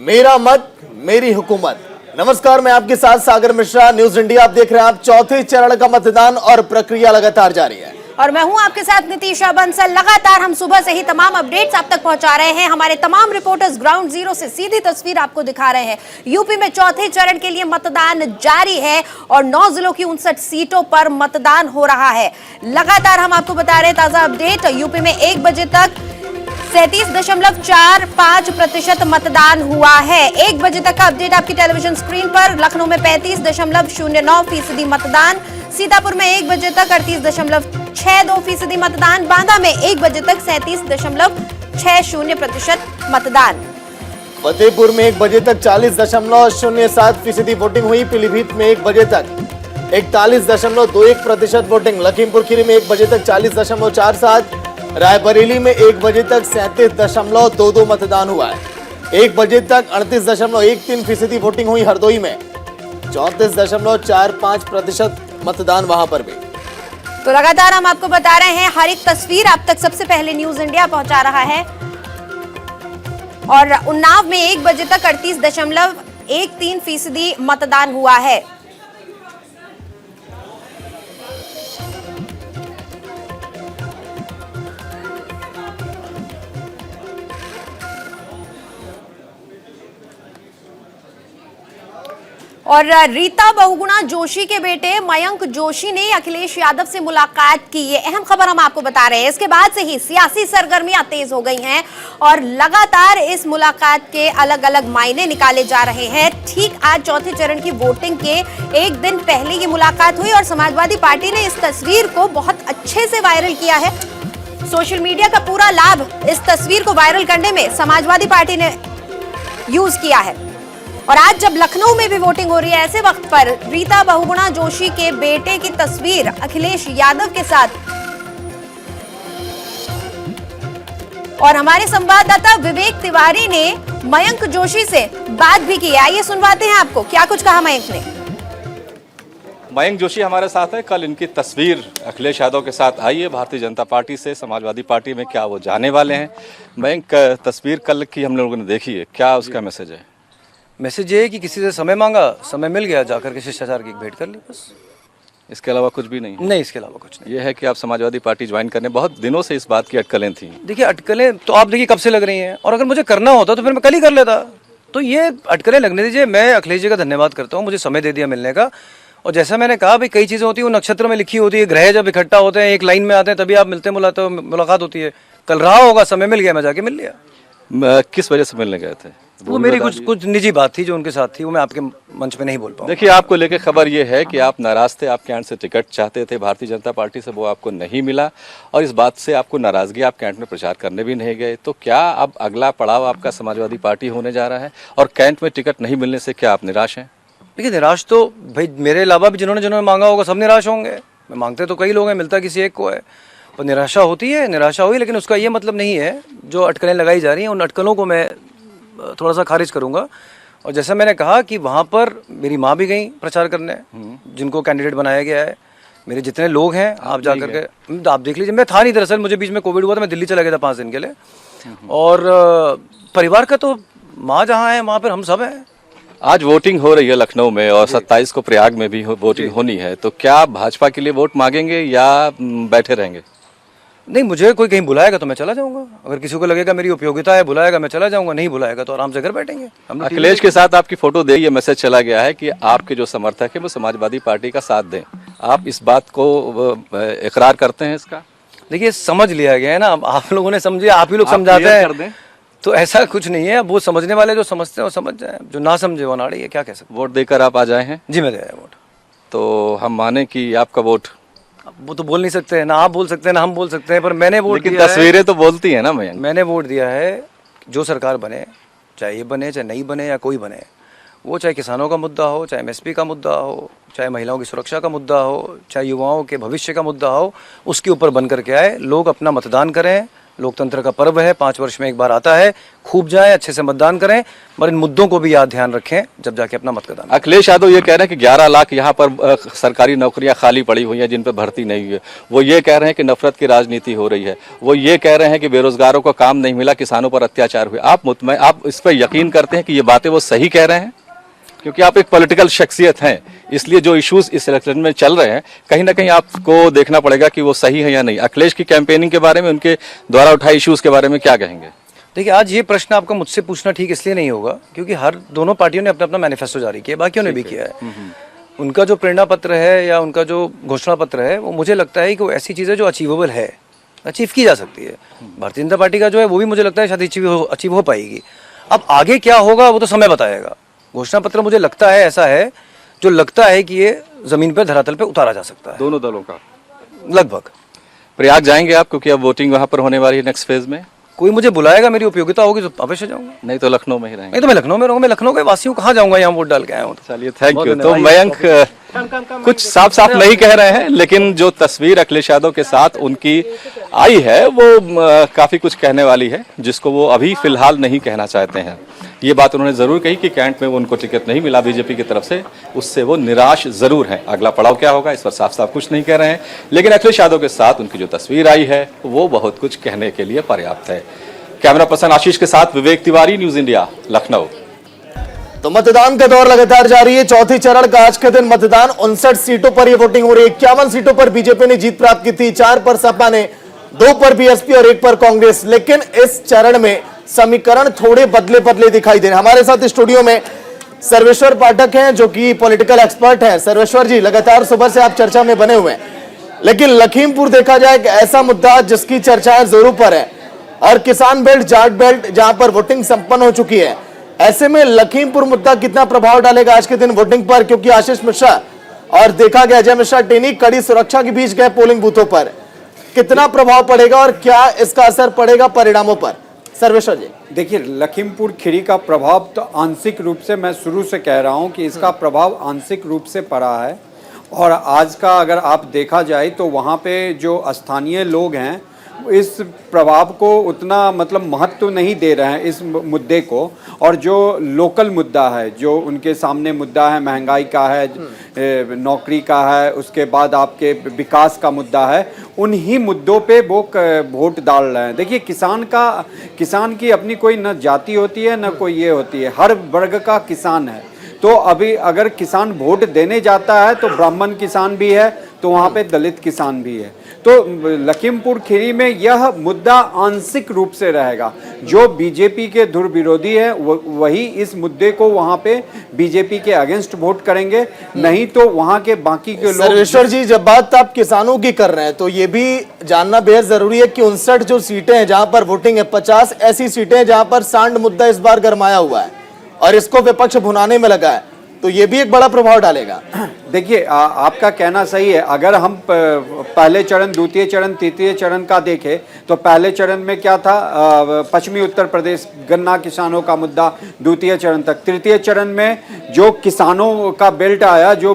मेरा मत मेरी हुकूमत। नमस्कार, मैं आपके साथ सागर मिश्रा, न्यूज इंडिया। आप देख रहे हैं आप चौथे चरण का मतदान और प्रक्रिया लगातार जारी है। और मैं हूं आपके साथ नितीशा बंसल। लगातार हम सुबह से ही तमाम अपडेट्स आप तक पहुंचा रहे हैं। हमारे तमाम रिपोर्टर्स ग्राउंड जीरो से सीधी तस्वीर आपको दिखा रहे हैं। यूपी में चौथे चरण के लिए मतदान जारी है और 9 जिलों की 59 सीटों पर मतदान हो रहा है। लगातार हम आपको बता रहे हैं ताजा अपडेट। यूपी में 1 बजे तक 37.45% मतदान हुआ है। 1 बजे तक का अपडेट आपकी टेलीविजन स्क्रीन पर। लखनऊ में 35.09% मतदान, सीतापुर में 1 बजे तक 38.62% मतदान, बांदा में 1 बजे तक 37.60% मतदान, फतेहपुर में 1 बजे तक 40.07% वोटिंग हुई। पीलीभीत में 1 बजे तक 41.21% वोटिंग। लखीमपुर खीरी में 1 बजे तक 40.47, रायबरेली में 1 बजे तक 37.22 मतदान हुआ है। 1 बजे तक 38.13% वोटिंग हुई। हरदोई में 34.45% मतदान वहां पर भी। तो लगातार हम आपको बता रहे हैं, हर एक तस्वीर आप तक सबसे पहले न्यूज इंडिया पहुंचा रहा है। और उन्नाव में 1 बजे तक 38.13% मतदान हुआ है। और रीता बहुगुणा जोशी के बेटे मयंक जोशी ने अखिलेश यादव से मुलाकात की। ये अहम खबर हम आपको बता रहे हैं। इसके बाद से ही सियासी सरगर्मियां तेज हो गई हैं और लगातार इस मुलाकात के अलग अलग मायने निकाले जा रहे हैं। ठीक आज चौथे चरण की वोटिंग के 1 दिन पहले ये मुलाकात हुई और समाजवादी पार्टी ने इस तस्वीर को बहुत अच्छे से वायरल किया है। सोशल मीडिया का पूरा लाभ इस तस्वीर को वायरल करने में समाजवादी पार्टी ने यूज किया है। और आज जब लखनऊ में भी वोटिंग हो रही है, ऐसे वक्त पर रीता बहुगुणा जोशी के बेटे की तस्वीर अखिलेश यादव के साथ। और हमारे संवाददाता विवेक तिवारी ने मयंक जोशी से बात भी की। आइए सुनवाते हैं आपको क्या कुछ कहा मयंक ने। मयंक जोशी हमारे साथ है। कल इनकी तस्वीर अखिलेश यादव के साथ आई है भारतीय जनता पार्टी से समाजवादी पार्टी में। क्या वो जाने वाले हैं? मयंक, तस्वीर कल की हम लोगों ने देखी है, क्या उसका मैसेज है? मैसेज ये है कि किसी से समय मांगा, समय मिल गया, जाकर के शिष्टाचार की भेंट कर ली, बस। इसके अलावा कुछ भी नहीं? नहीं, इसके अलावा कुछ नहीं। ये है कि आप समाजवादी पार्टी ज्वाइन करने, बहुत दिनों से इस बात की अटकलें थी। देखिए, अटकलें तो आप देखिए कब से लग रही हैं, और अगर मुझे करना होता तो फिर मैं कल ही कर लेता। तो ये अटकलें लगने दीजिए। मैं अखिलेश जी का धन्यवाद करता हूँ, मुझे समय दे दिया मिलने का। और जैसा मैंने कहा भाई, कई चीज़ें होती हैं वो नक्षत्र में लिखी होती है। ग्रह जब इकट्ठा होते हैं, एक लाइन में आते हैं, तभी आप मिलते मुलाकात होती है। कल रहा होगा, समय मिल गया, मैं जाके मिल लिया। किस वजह से मिलने गए थे? वो मेरी कुछ निजी बात थी जो उनके साथ थी, वो मैं आपके मंच पे नहीं बोल पाऊँ। देखिए, आपको लेके खबर ये है कि आप नाराज थे, आप कैंट से टिकट चाहते थे भारतीय जनता पार्टी से, वो आपको नहीं मिला और इस बात से आपको नाराजगी, आप कैंट में प्रचार करने भी नहीं गए। तो क्या अब अगला पड़ाव आपका समाजवादी पार्टी होने जा रहा है? और कैंट में टिकट नहीं मिलने से क्या आप निराश हैं? देखिए, निराश तो भाई मेरे अलावा भी जिन्होंने मांगा होगा सब निराश होंगे। मैं मांगते तो कई लोग हैं, मिलता किसी एक को है। और निराशा होती है, निराशा हुई, लेकिन उसका ये मतलब नहीं है जो अटकलें लगाई जा रही हैं उन अटकलों को मैं थोड़ा सा खारिज करूंगा। और जैसा मैंने कहा कि वहाँ पर मेरी माँ भी गई प्रचार करने, जिनको कैंडिडेट बनाया गया है। मेरे जितने लोग हैं, आप जा करके आप देख लीजिए। मैं था नहीं, दरअसल मुझे बीच में कोविड हुआ था, मैं दिल्ली चला गया था 5 दिन के लिए। और परिवार का तो माँ जहाँ है वहाँ पर हम सब हैं। आज वोटिंग हो रही है लखनऊ में और 27 को प्रयाग में भी वोटिंग होनी है, तो क्या भाजपा के लिए वोट मांगेंगे या बैठे रहेंगे? नहीं, मुझे कोई कहीं बुलाएगा तो मैं चला जाऊंगा। अगर किसी को लगेगा मेरी उपयोगिता है, बुलाएगा मैं चला जाऊंगा, नहीं बुलाएगा तो आराम से घर बैठेंगे। अखिलेश के साथ आपकी फोटो दे, ये मैसेज चला गया है कि आपके जो समर्थक है वो समाजवादी पार्टी का साथ दें। आप इस बात को इकरार करते हैं इसका? देखिए, समझ लिया गया है ना, आप लोगों ने समझे, आप ही लोग समझाते हैं, तो ऐसा कुछ नहीं है। अब वो समझने वाले जो समझते हैं वो समझ जाए, जो ना समझे वो नाड़ी है, क्या कह सकते। वोट देकर आप आ जाए हैं? जी, मैं दे आया वोट। तो हम माने कि आपका वोट? वो तो बोल नहीं सकते, ना आप बोल सकते हैं ना हम बोल सकते हैं, पर मैंने वोट दिया है। लेकिन तस्वीरें तो बोलती है ना। मैंने वोट दिया है, जो सरकार बने, चाहे ये बने चाहे नहीं बने या कोई बने, वो चाहे किसानों का मुद्दा हो, चाहे एमएसपी का मुद्दा हो, चाहे महिलाओं की सुरक्षा का मुद्दा हो, चाहे युवाओं के भविष्य का मुद्दा हो, उसके ऊपर बन करके आए। लोग अपना मतदान करें, लोकतंत्र का पर्व है, 5 वर्ष में एक बार आता है, खूब जाएं, अच्छे से मतदान करें, पर इन मुद्दों को भी याद ध्यान रखें जब जाके अपना मतदान। अखिलेश यादव ये कह रहे हैं कि 11 लाख यहाँ पर सरकारी नौकरियां खाली पड़ी हुई हैं जिन पर भर्ती नहीं हुई है। वो ये कह रहे हैं कि नफरत की राजनीति हो रही है। वो ये कह रहे हैं कि बेरोजगारों को काम नहीं मिला, किसानों पर अत्याचार हुए। आप इस पर यकीन करते हैं कि ये बातें वो सही कह रहे हैं? क्योंकि आप एक पॉलिटिकल शख्सियत हैं, इसलिए जो इश्यूज इस इलेक्शन में चल रहे हैं कहीं ना कहीं आपको देखना पड़ेगा कि वो सही है या नहीं। अखिलेश की कैंपेनिंग के बारे में, उनके द्वारा उठाए इश्यूज के बारे में क्या कहेंगे? देखिए, आज ये प्रश्न आपका मुझसे पूछना ठीक इसलिए नहीं होगा क्योंकि दोनों पार्टियों ने अपना अपना मैनिफेस्टो जारी किया, बाकियों ने भी किया है। उनका जो प्रेरणा पत्र है या उनका जो घोषणा पत्र है, वो मुझे लगता है कि वो ऐसी चीज़ है जो अचीवेबल है, अचीव की जा सकती है। भारतीय जनता पार्टी का जो है वो भी मुझे लगता है शायद अचीव हो पाएगी। अब आगे क्या होगा वो तो समय बताएगा। घोषणा पत्र मुझे लगता है ऐसा है जो लगता है कि ये जमीन पर, धरातल पे उतारा जा सकता है। दोनों दलों का लगभग। प्रयाग जाएंगे आप, क्योंकि अब वोटिंग वहां पर होने वाली है नेक्स्ट फेज में? कोई मुझे बुलाएगा, मेरी उपयोगिता होगी तो अवश्य जाऊंगा। नहीं तो लखनऊ में ही रहेंगे? नहीं तो मैं लखनऊ में रहूंगा। मैं लखनऊ के वासियों कहाँ जाऊंगा, यहाँ वोट डाल के आया हूँ। चलिए, थैंक यू। तो मयंक कुछ साफ साफ नहीं कह रहे हैं, लेकिन जो तस्वीर अखिलेश यादव के साथ उनकी आई है वो काफी कुछ कहने वाली है, जिसको वो अभी फिलहाल नहीं कहना चाहते हैं। ये बात उन्होंने जरूर कही कि कैंट में उनको टिकट नहीं मिला बीजेपी की तरफ से, उससे वो निराश जरूर हैं। अगला पड़ाव क्या होगा इस पर साफ साफ कुछ नहीं कह रहे हैं, लेकिन अखिलेश यादव के साथ उनकी जो तस्वीर आई है वो बहुत कुछ कहने के लिए पर्याप्त है। कैमरा पर्सन आशीष के साथ विवेक तिवारी, न्यूज इंडिया, लखनऊ। तो मतदान का दौर लगातार जारी है। चौथे चरण का आज के दिन मतदान, 59 सीटों पर यह वोटिंग हो रही है। 51 सीटों पर बीजेपी ने जीत प्राप्त की थी, 4 पर सपा ने, 2 पर बीएसपी और 1 पर कांग्रेस। लेकिन इस चरण में समीकरण थोड़े बदले बदले दिखाई दे रहे हैं। हमारे साथ स्टूडियो में सर्वेश्वर पाठक हैं जो कि पॉलिटिकल एक्सपर्ट हैं। सर्वेश्वर जी, लगातार सुबह से आप चर्चा में बने हुए हैं, लेकिन लखीमपुर देखा जाए एक ऐसा मुद्दा जिसकी चर्चाएं जोरों पर है, और किसान बेल्ट, जाट बेल्ट, जहां पर वोटिंग संपन्न हो चुकी है। ऐसे में लखीमपुर मुद्दा कितना प्रभाव डालेगा आज के दिन वोटिंग पर? क्योंकि आशीष मिश्रा और देखा गया अजय मिश्रा टेनी कड़ी सुरक्षा के बीच गए पोलिंग बूथों पर। कितना प्रभाव पड़ेगा और क्या इसका असर पड़ेगा परिणामों पर? सर्वेश्वर जी, देखिए, लखीमपुर खीरी का प्रभाव तो आंशिक रूप से, मैं शुरू से कह रहा हूं कि इसका प्रभाव आंशिक रूप से पड़ा है। और आज का अगर आप देखा जाए तो वहां पे जो स्थानीय लोग हैं इस प्रभाव को उतना मतलब महत्व नहीं दे रहे हैं इस मुद्दे को। और जो लोकल मुद्दा है, जो उनके सामने मुद्दा है, महंगाई का है, नौकरी का है, उसके बाद आपके विकास का मुद्दा है, उन्हीं मुद्दों पे वो वोट डाल रहे हैं। देखिए, किसान की अपनी कोई न जाति होती है न कोई ये होती है, हर वर्ग का किसान है। तो अभी अगर किसान वोट देने जाता है तो ब्राह्मण किसान भी है, तो वहाँ पे दलित किसान भी है। तो लखीमपुर खीरी में यह मुद्दा आंशिक रूप से रहेगा। जो बीजेपी के धुर विरोधी है वही इस मुद्दे को वहाँ पे बीजेपी के अगेंस्ट वोट करेंगे, नहीं तो वहाँ के बाकी के लोग। सर्वेश्वर जी, जब बात आप किसानों की कर रहे हैं तो ये भी जानना बेहद जरूरी है कि 59 जो सीटें हैं जहां पर वोटिंग है, 50 ऐसी सीटें हैं जहां पर सांड मुद्दा इस बार गरमाया हुआ है और इसको विपक्ष भुनाने में लगा है, तो ये भी एक बड़ा प्रभाव डालेगा। देखिए, आपका कहना सही है। अगर हम पहले चरण, द्वितीय चरण, तृतीय चरण का देखें तो पहले चरण में क्या था, पश्चिमी उत्तर प्रदेश गन्ना किसानों का मुद्दा, द्वितीय चरण तक। तृतीय चरण में जो किसानों का बेल्ट आया, जो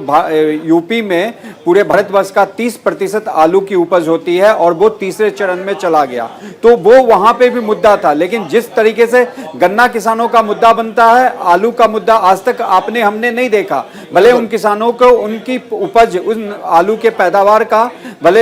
यूपी में पूरे भारतवर्ष का 30% आलू की उपज होती है, और वो तीसरे चरण में चला गया, तो वो वहां पे भी मुद्दा था। लेकिन जिस तरीके से गन्ना किसानों का मुद्दा बनता है, आलू का मुद्दा आज तक हमने नहीं देखा। भले उन किसानों को उनकी उपज, उन आलू के पैदावार का भले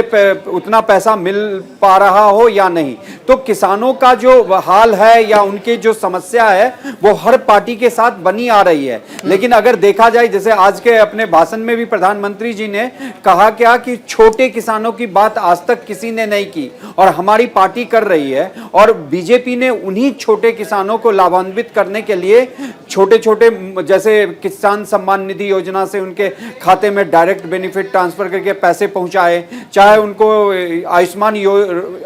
उतना पैसा मिल पा रहा हो या नहीं, तो किसानों का जो हाल है या उनकी जो समस्या है वो हर पार्टी के साथ बनी आ रही है। लेकिन अगर देखा जाए, जैसे आज के अपने भाषण में भी प्रधानमंत्री जी ने कहा क्या कि छोटे किसानों की बात आज तक किसी ने नहीं की और हमारी पार्टी कर रही है। और बीजेपी ने उन्हीं छोटे किसानों को लाभान्वित करने के लिए छोटे छोटे, जैसे किसान सम्मान निधि योजना से उनके खाते में डायरेक्ट बेनिफिट ट्रांसफर करके पैसे पहुंचाए, चाहे उनको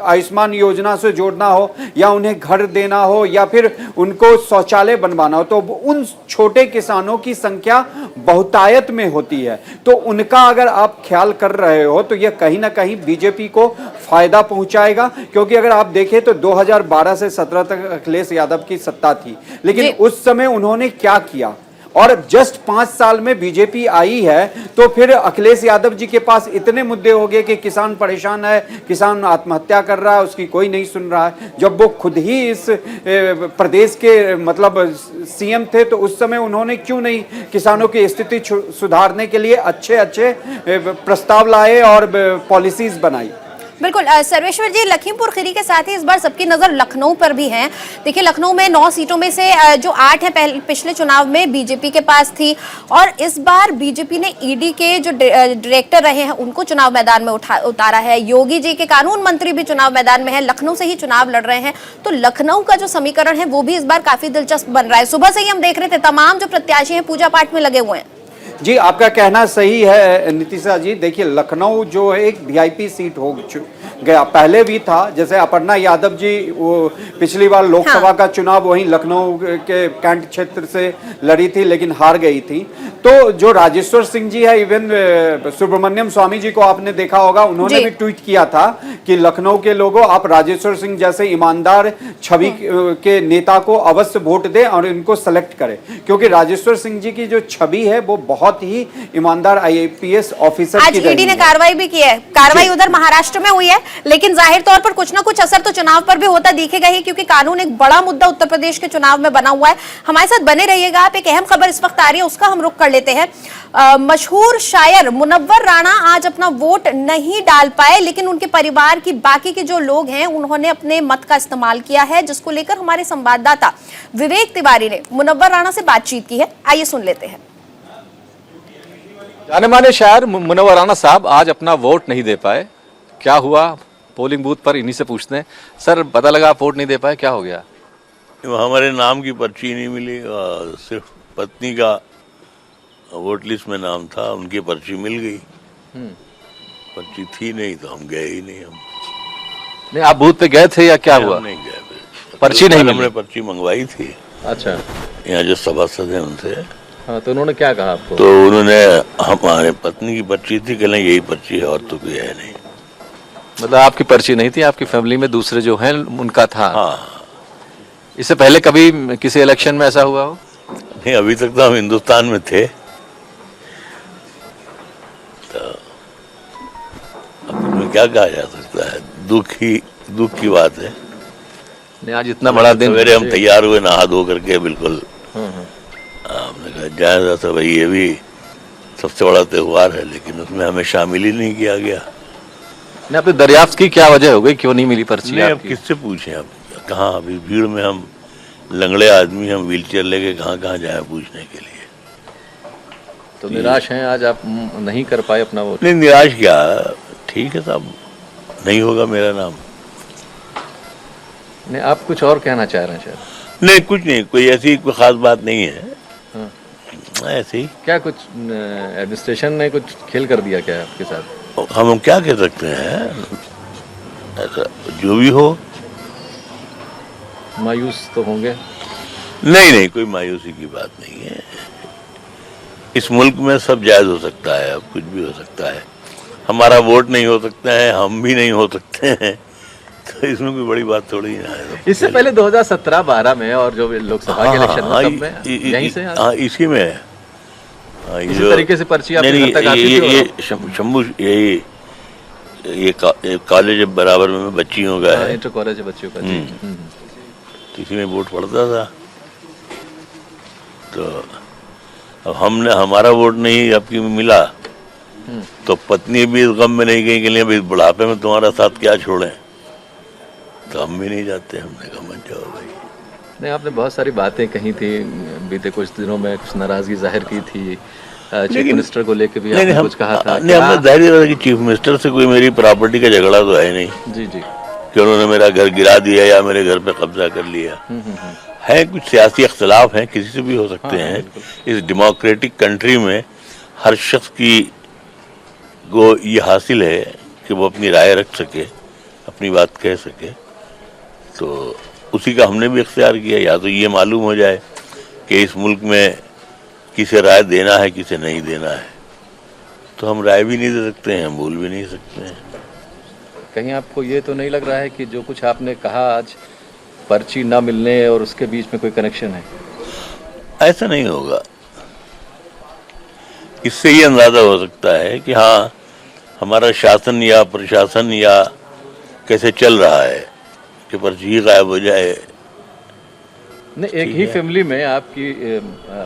आयुष्मान योजना से जोड़ना हो, या उन्हें घर देना हो, या फिर उनको शौचालय बनवाना हो, तो उन छोटे किसानों की संख्या बहुतायत में होती है। तो उनका अगर आप ख्याल कर रहे हो तो यह कहीं ना कहीं बीजेपी को फायदा पहुंचाएगा। क्योंकि अगर आप देखें तो 2012 से 17 तक अखिलेश यादव की सत्ता थी, लेकिन उस समय उन्होंने क्या किया और जस्ट 5 साल में बीजेपी आई है तो फिर अखिलेश यादव जी के पास इतने मुद्दे हो गए कि किसान परेशान है, किसान आत्महत्या कर रहा है, उसकी कोई नहीं सुन रहा है। जब वो खुद ही इस प्रदेश के मतलब सीएम थे तो उस समय उन्होंने क्यों नहीं किसानों की स्थिति सुधारने के लिए अच्छे अच्छे प्रस्ताव लाए और पॉलिसीज बनाई। बिल्कुल सर्वेश्वर जी, लखीमपुर खीरी के साथ ही इस बार सबकी नजर लखनऊ पर भी है। देखिए लखनऊ में 9 सीटों में से जो 8 हैं पिछले चुनाव में बीजेपी के पास थी, और इस बार बीजेपी ने ईडी के जो डायरेक्टर रहे हैं उनको चुनाव मैदान में उतारा है। योगी जी के कानून मंत्री भी चुनाव मैदान में है, लखनऊ से ही चुनाव लड़ रहे हैं। तो लखनऊ का जो समीकरण है वो भी इस बार काफी दिलचस्प बन रहा है। सुबह से ही हम देख रहे थे तमाम जो प्रत्याशी हैं पूजा पाठ में लगे हुए हैं। जी आपका कहना सही है नीतिशा जी। देखिए लखनऊ जो है एक वीआईपी सीट हो गया, पहले भी था। जैसे अपर्णा यादव जी वो पिछली बार लोकसभा का चुनाव वहीं लखनऊ के कैंट क्षेत्र से लड़ी थी लेकिन हार गई थी। तो जो राजेश्वर सिंह जी है, इवन सुब्रमण्यम स्वामी जी को आपने देखा होगा, उन्होंने भी ट्वीट किया था कि लखनऊ के लोगों आप राजेश्वर सिंह जैसे ईमानदार छवि के नेता को अवश्य वोट दें और इनको सेलेक्ट करें, क्योंकि राजेश्वर सिंह जी की जो छवि है वो बहुत ही ईमानदार आईपीएस ऑफिसर आज ईडी ने कार्रवाई भी की है। कार्रवाई उधर महाराष्ट्र में हुई है, लेकिन जाहिर तौर पर कुछ ना कुछ असर तो चुनाव पर भी होता दिखेगा ही, क्योंकि कानून एक बड़ा मुद्दा उत्तर प्रदेश के चुनाव में बना हुआ है। हमारे साथ बने रहिएगा आप। एक अहम खबर इस वक्त आ रही है, उसका हम रुख कर लेते हैं। मशहूर शायर मुनव्वर राणा आज अपना वोट नहीं डाल पाए, लेकिन उनके परिवार की बाकी के जो लोग हैं उन्होंने अपने मत का इस्तेमाल किया है, जिसको लेकर हमारे संवाददाता विवेक तिवारी ने मुनव्वर राणा से बातचीत की है। आइए सुन लेते हैं। जाने माने शायर मुनव्वर राणा साहब आज अपना वोट नहीं दे पाए, क्या हुआ? पोलिंग बूथ पर इन्हीं से पूछते हैं। सर पता लगा आप वोट नहीं दे पाए, क्या हो गया? हमारे नाम की पर्ची नहीं मिली, सिर्फ पत्नी का वोट लिस्ट में नाम था, उनकी पर्ची मिल गई। पर्ची थी नहीं तो हम गए ही नहीं। हम नहीं, आप बूथ पे गए थे या क्या हुआ? नहीं गए, पर्ची नहीं मिली? हमने पर्ची मंगवाई थी। अच्छा, यहाँ जो सभासद है उनसे। हाँ, तो उन्होंने क्या कहा आपको? तो उन्होंने हमारे पत्नी की पर्ची थी, कहना यही पर्ची है और तो कोई है नहीं। मतलब आपकी पर्ची नहीं थी, आपकी फैमिली में दूसरे जो हैं उनका था? हाँ। इससे पहले कभी किसी इलेक्शन में ऐसा हुआ हो? नहीं, अभी तक तो हम हिंदुस्तान में थे। तो अब क्या कहा जा सकता है, दुख की बात है। नहीं, आज इतना बड़ा दिन, सवेरे हम तैयार हुए नहा धो करके, बिल्कुल हमने कहा जाए था भाई ये भी सबसे बड़ा त्योहार है, लेकिन उसमें हमें शामिल ही नहीं किया गया। नहीं, आपने दरियाफ्त की क्या वजह हो गई, क्यों नहीं मिली पर्ची? नहीं, अब किससे पूछें? अब कहाँ, अभी भीड़ में हम लंगड़े आदमी, हम व्हीलचेयर लेके कहाँ जाए पूछने के लिए। तो निराश हैं आज आप नहीं कर पाए अपना वोट? नहीं, निराश क्या, ठीक है साहब, नहीं होगा मेरा नाम। नहीं, आप कुछ और कहना चाह रहे हैं शायद? नहीं, कुछ नहीं, कोई ऐसी कोई खास बात नहीं है। ऐसे ही क्या कुछ एडमिनिस्ट्रेशन ने कुछ खेल कर दिया क्या आपके साथ? हम क्या कह सकते हैं, ऐसा जो भी हो। मायूस तो होंगे? नहीं, कोई मायूसी की बात नहीं है। इस मुल्क में सब जायज हो सकता है, अब कुछ भी हो सकता है। हमारा वोट नहीं हो सकता है, हम भी नहीं हो सकते हैं, तो इसमें कोई बड़ी बात थोड़ी है। इससे पहले 2017-12 में और जो लोकसभा के इलेक्शन में, सब में यहीं से? हाँ, इसी में है। इसी तरीके से पर्ची आपके घर तक आती थी? ये शंभू, ये कॉलेज बराबर में बच्चियों का है, इंटर कॉलेज बच्चियों का। तो इसी में वोट पड़ता था। तो अब हमने, हमारा वोट नहीं आपकी मिला, तो पत्नी भी इस गम में नहीं गई कि भाई बुढ़ापे में तुम्हारा साथ क्या छोड़ें, तो हम भी नहीं जाते। हमने कहा मत जाओ भाई। नहीं, आपने बहुत सारी बातें कही थी बीते कुछ दिनों में, कुछ नाराजगी जाहिर की थी चीफ मिनिस्टर को लेकर भी आपने कुछ कहा था। नहीं, हमने जाहिर है कि चीफ मिनिस्टर से कोई मेरी प्रॉपर्टी का झगड़ा तो है नहीं। जी जी, कि उन्होंने मेरा घर गिरा दिया या मेरे घर पे कब्जा कर लिया। है कुछ सियासी अख्तिलाफ हैं, किसी से भी हो सकते हैं। इस डेमोक्रेटिक कंट्री में हर शख्स की को ये हासिल है कि वो अपनी राय रख सके, अपनी बात कह सके। तो उसी का हमने भी इख्तियार किया। या तो ये मालूम हो जाए कि इस मुल्क में किसे राय देना है, किसे नहीं देना है, तो हम राय भी नहीं दे सकते हैं, हम बोल भी नहीं सकते हैं। कहीं आपको ये तो नहीं लग रहा है कि जो कुछ आपने कहा आज, पर्ची ना मिलने और उसके बीच में कोई कनेक्शन है? ऐसा नहीं होगा। इससे ही अंदाजा हो सकता है कि हाँ हमारा शासन या प्रशासन या कैसे चल रहा है कि पर्ची गायब हो जाए। नहीं, एक ही फैमिली में आपकी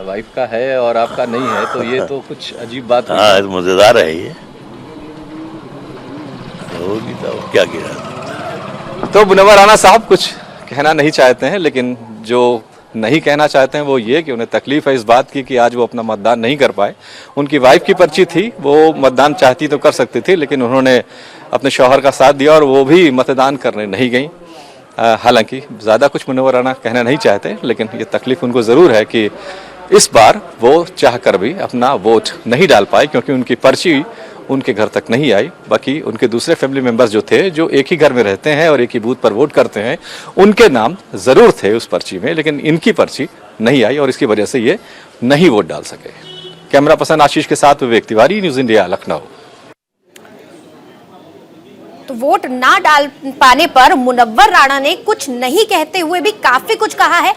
वाइफ का है और आपका नहीं है, तो ये तो कुछ अजीब बात हुई। हाँ, मजेदार है ये, होगी तो क्या किया। तो मुनव्वर राणा साहब कुछ कहना नहीं चाहते हैं, लेकिन जो नहीं कहना चाहते हैं वो ये कि उन्हें तकलीफ है इस बात की कि आज वो अपना मतदान नहीं कर पाए। उनकी वाइफ की पर्ची थी, वो मतदान चाहती तो कर सकती थी, लेकिन उन्होंने अपने शौहर का साथ दिया और वो भी मतदान करने नहीं गई। हालांकि ज़्यादा कुछ मुनव्वर राणा कहना नहीं चाहते, लेकिन ये तकलीफ उनको ज़रूर है कि इस बार वो चाहकर भी अपना वोट नहीं डाल पाए, क्योंकि उनकी पर्ची उनके घर तक नहीं आई। बाकी उनके दूसरे फैमिली मेंबर्स जो थे, जो एक ही घर में रहते हैं और एक ही बूथ पर वोट करते हैं, उनके नाम ज़रूर थे उस पर्ची में, लेकिन इनकी पर्ची नहीं आई और इसकी वजह से ये नहीं वोट डाल सके। कैमरा पर्सन आशीष के साथ विवेक तिवारी, न्यूज़ इंडिया, लखनऊ। तो वोट ना डाल पाने पर मुनव्वर राणा ने कुछ नहीं कहते हुए भी काफी कुछ कहा है।